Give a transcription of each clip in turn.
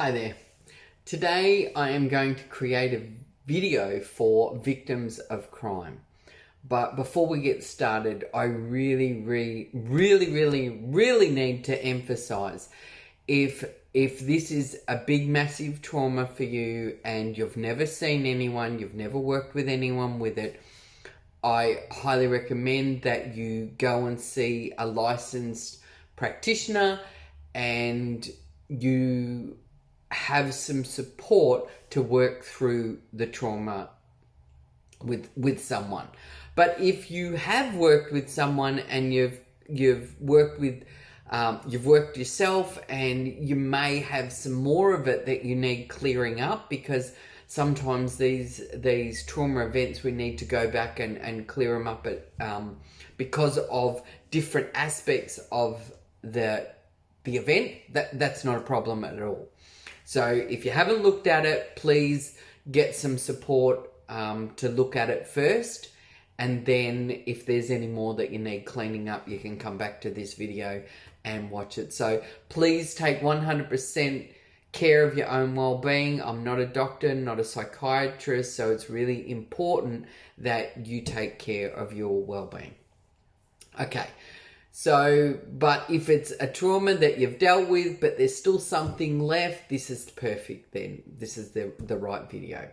Hi there. Today I am going to create a video for victims of crime. But before we get started, I really need to emphasize if this is a big massive trauma for you and you've never seen anyone, you've never worked with anyone with it, I highly recommend that you go and see a licensed practitioner and you have some support to work through the trauma with someone. But if you have worked with someone and you've worked with you've worked yourself and you may have some more of it that you need clearing up, because sometimes these trauma events we need to go back and clear them up because of different aspects of the event. That's not a problem at all. So if you haven't looked at it, please get some support to look at it first. And then if there's any more that you need cleaning up, you can come back to this video and watch it. So please take 100% care of your own well-being. I'm not a doctor, not a psychiatrist, so it's really important that you take care of your well-being. Okay. So, but if it's a trauma that you've dealt with, but there's still something left, this is perfect then. This is the right video.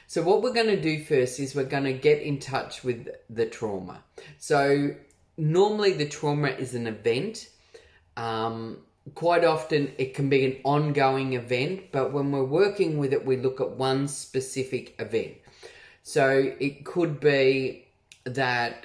So what we're going to do first is we're going to get in touch with the trauma. So normally the trauma is an event. Quite often it can be an ongoing event, but when we're working with it, we look at one specific event. So it could be that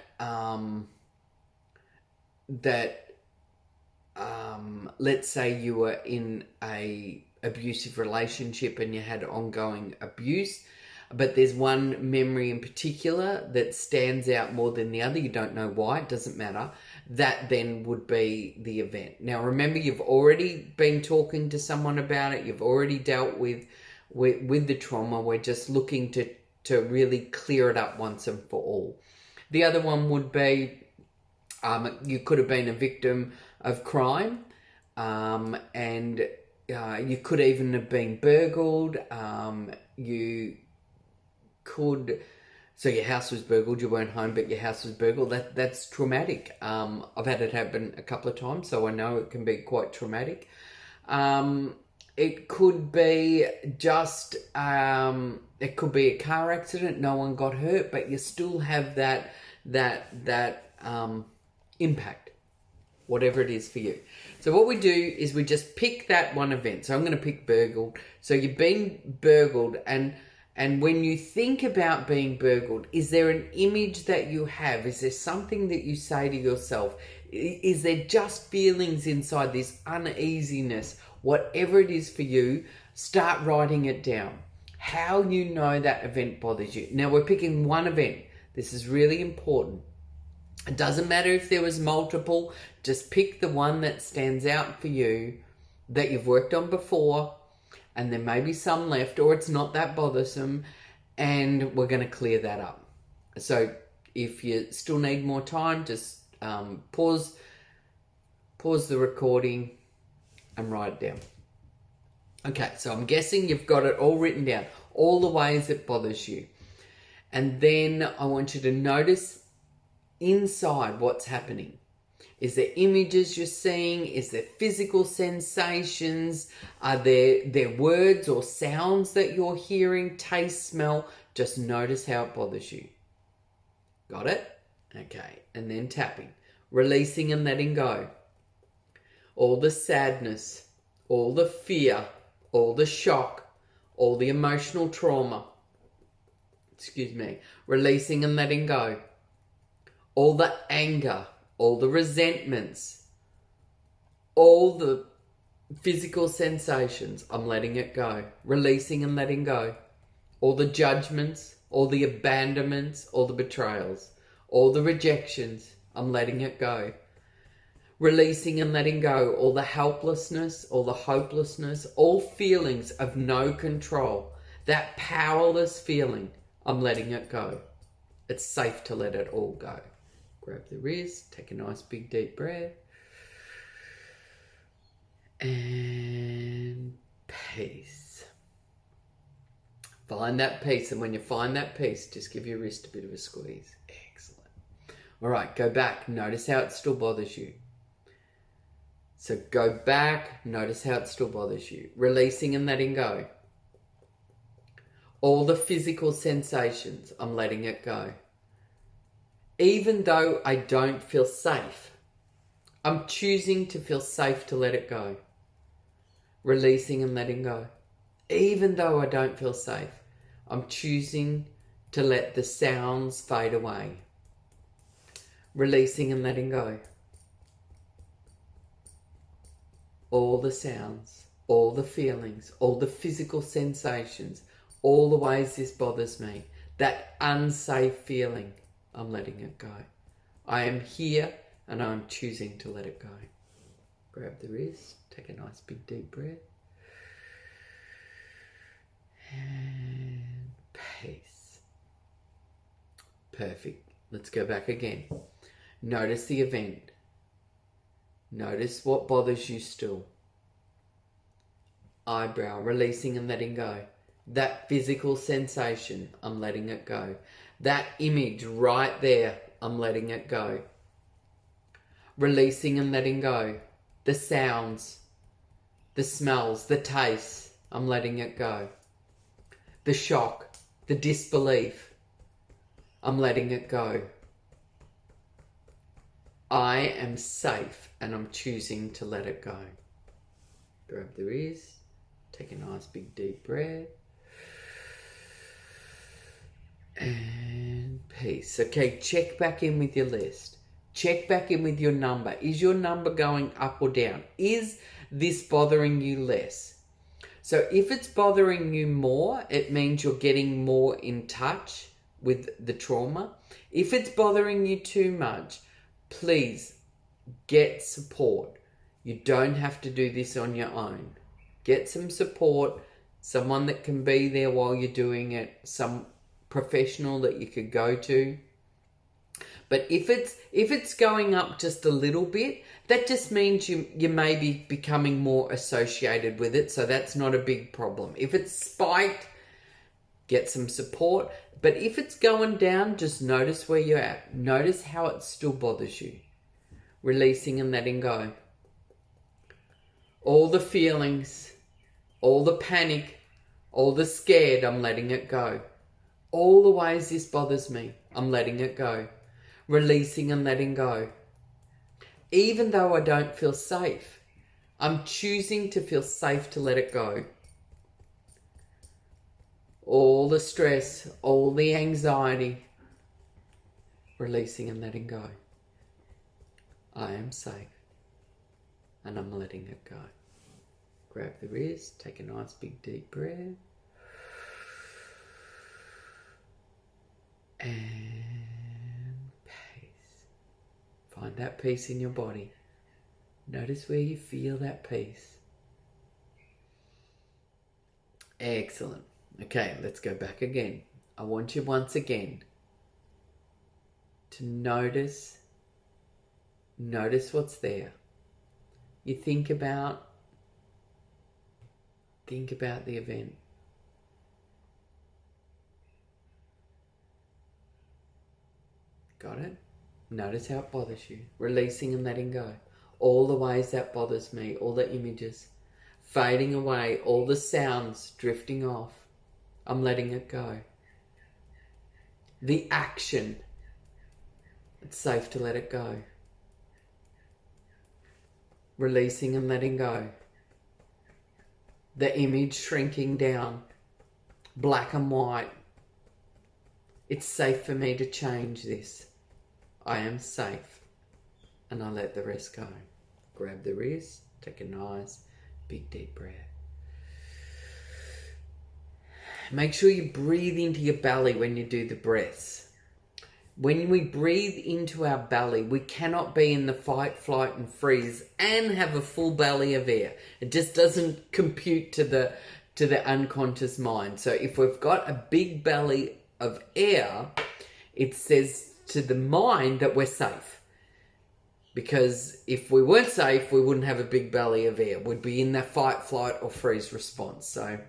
let's say you were in a abusive relationship and you had ongoing abuse, but there's one memory in particular that stands out more than the other. You don't know why, it doesn't matter. That then would be the event. Now remember, you've already been talking to someone about it. You've already dealt with the trauma. We're just looking to really clear it up once and for all. The other one would be you could have been a victim of crime, and you could even have been burgled. So your house was burgled, you weren't home, but your house was burgled. That's traumatic. I've had it happen a couple of times, so I know it can be quite traumatic. It could be just, it could be a car accident, no one got hurt, but you still have that impact, whatever it is for you. So what we do is we just pick that one event. So I'm going to pick burgled. So you've been burgled, and when you think about being burgled, is there an image that you have? Is there something that you say to yourself? Is there just feelings inside, this uneasiness? Whatever it is for you, start writing it down. How you know that event bothers you. Now we're picking one event. This is really important. It doesn't matter if there was multiple, just pick the one that stands out for you that you've worked on before, and there may be some left, or it's not that bothersome, and we're going to clear that up. So if you still need more time, just pause the recording and write it down. Okay, so I'm guessing you've got it all written down, all the ways it bothers you. And then I want you to notice inside what's happening. Is there images you're seeing? Is there physical sensations? Are there words or sounds that you're hearing? Taste, smell? Just notice how it bothers you. Got it? Okay. And then tapping. Releasing and letting go. All the sadness, all the fear, all the shock, all the emotional trauma. Releasing and letting go. All the anger, all the resentments, all the physical sensations, I'm letting it go. Releasing and letting go. All the judgments, all the abandonments, all the betrayals, all the rejections, I'm letting it go. Releasing and letting go. All the helplessness, all the hopelessness, all feelings of no control. That powerless feeling, I'm letting it go. It's safe to let it all go. Grab the wrist, take a nice big deep breath. And peace. Find that peace, and when you find that peace, just give your wrist a bit of a squeeze. Excellent. All right, go back. Notice how it still bothers you. So go back, notice how it still bothers you. Releasing and letting go. All the physical sensations, I'm letting it go. Even though I don't feel safe, I'm choosing to feel safe to let it go. Releasing and letting go. Even though I don't feel safe, I'm choosing to let the sounds fade away. Releasing and letting go. All the sounds, all the feelings, all the physical sensations, all the ways this bothers me, that unsafe feeling, I'm letting it go. I am here and I'm choosing to let it go. Grab the wrist, take a nice big deep breath. And peace. Perfect. Let's go back again. Notice the event. Notice what bothers you still. Eyebrow, releasing and letting go. That physical sensation, I'm letting it go. That image right there, I'm letting it go. Releasing and letting go. The sounds, the smells, the tastes, I'm letting it go. The shock, the disbelief, I'm letting it go. I am safe and I'm choosing to let it go. Grab the wrist, take a nice big deep breath. And peace. Okay, check back in with your list. Check back in with your number. Is your number going up or down? Is this bothering you less? So if it's bothering you more, it means you're getting more in touch with the trauma. If it's bothering you too much, please get support. You don't have to do this on your own. Get some support, someone that can be there while you're doing it, some professional that you could go to. But if it's going up just a little bit, that just means you may be becoming more associated with it, so that's not a big problem. If it's spiked, get some support. But if it's going down, just notice where you're at. Notice how it still bothers you. Releasing and letting go. All the feelings, all the panic, all the scared, I'm letting it go. All the ways this bothers me, I'm letting it go. Releasing and letting go. Even though I don't feel safe, I'm choosing to feel safe to let it go. All the stress, all the anxiety, releasing and letting go. I am safe and I'm letting it go. Grab the wrist, take a nice big deep breath. And peace. Find that peace in your body. Notice where you feel that peace. Excellent. Okay, let's go back again. I want you once again to notice what's there. You think about the event. Got it? Notice how it bothers you. Releasing and letting go. All the ways that bothers me, all the images fading away, all the sounds drifting off. I'm letting it go. The action, it's safe to let it go. Releasing and letting go. The image shrinking down, black and white. It's safe for me to change this. I am safe. And I let the rest go. Grab the wrist, take a nice big deep breath. Make sure you breathe into your belly when you do the breaths. When we breathe into our belly, we cannot be in the fight, flight and freeze and have a full belly of air. It just doesn't compute to the unconscious mind. So if we've got a big belly of air, it says to the mind that we're safe. Because if we weren't safe, we wouldn't have a big belly of air. We'd be in that fight, flight, or freeze response. So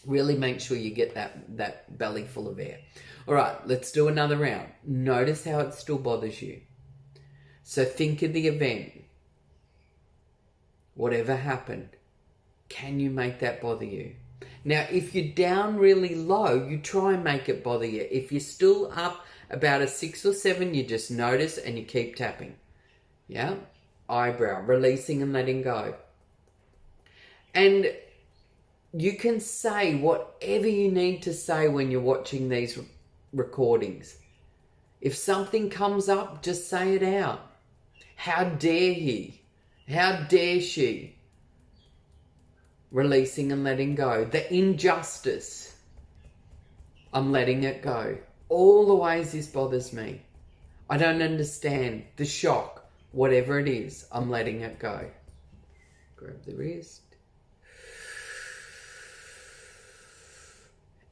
really make sure you get that belly full of air. All right, let's do another round. Notice how it still bothers you. So think of the event. Whatever happened, can you make that bother you? Now, if you're down really low, you try and make it bother you. If you're still up about a 6 or 7, you just notice and you keep tapping. Yeah? Eyebrow, releasing and letting go. And you can say whatever you need to say when you're watching these recordings. If something comes up, just say it out. How dare he? How dare she? Releasing and letting go. The injustice, I'm letting it go. All the ways this bothers me. I don't understand. The shock, whatever it is, I'm letting it go. Grab the wrist.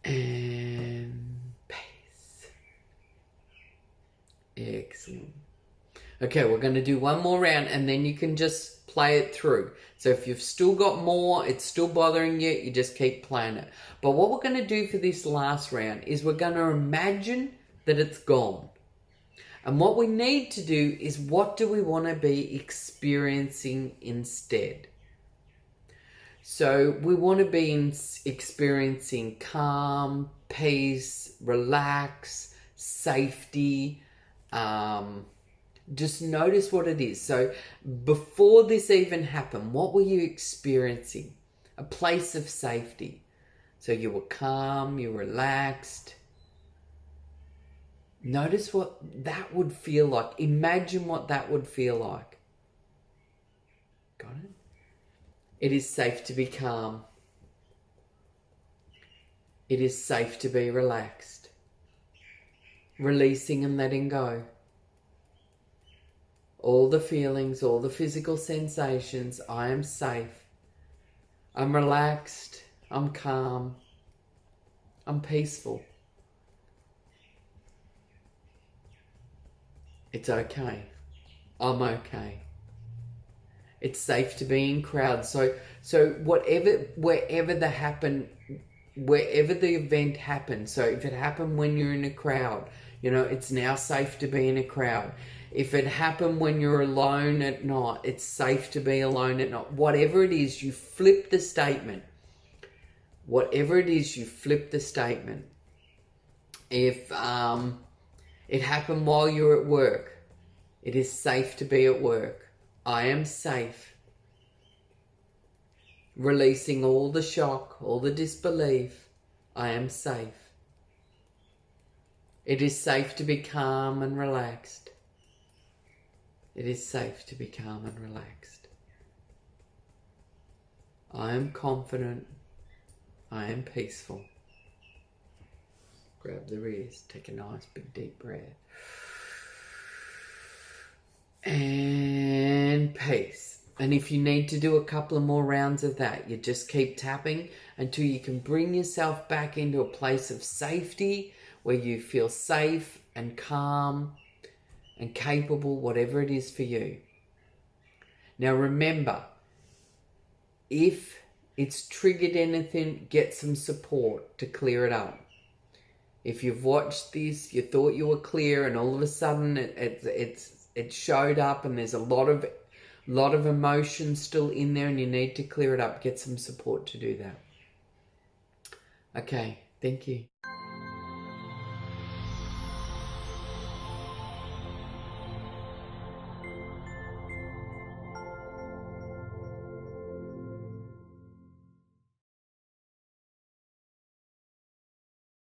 And pace. Excellent. Okay, we're going to do one more round and then you can just play it through. So if you've still got more, it's still bothering you, you just keep playing it. But what we're going to do for this last round is we're going to imagine that it's gone. And what we need to do is, what do we want to be experiencing instead? So we want to be experiencing calm, peace, relax, safety. Just notice what it is. So before this even happened, what were you experiencing? A place of safety. So you were calm, you were relaxed. Notice what that would feel like. Imagine what that would feel like. Got it? It is safe to be calm. It is safe to be relaxed. Releasing and letting go. All the feelings, all the physical sensations, I am safe. I'm relaxed. I'm calm. I'm peaceful. It's okay. I'm okay. It's safe to be in crowds. So wherever the event happened. So if it happened when you're in a crowd, it's now safe to be in a crowd. If it happened when you're alone at night, it's safe to be alone at night. Whatever it is, you flip the statement. Whatever it is, you flip the statement. If it happened while you're at work, it is safe to be at work. I am safe. Releasing all the shock, all the disbelief. I am safe. It is safe to be calm and relaxed. It is safe to be calm and relaxed. I am confident. I am peaceful. Grab the wrist. Take a nice big deep breath. And peace. And if you need to do a couple of more rounds of that, you just keep tapping until you can bring yourself back into a place of safety where you feel safe and calm and capable, whatever it is for you. Now remember, if it's triggered anything, get some support to clear it up. If you've watched this, you thought you were clear and all of a sudden it showed up and there's a lot of emotion still in there and you need to clear it up, get some support to do that. Okay, thank you.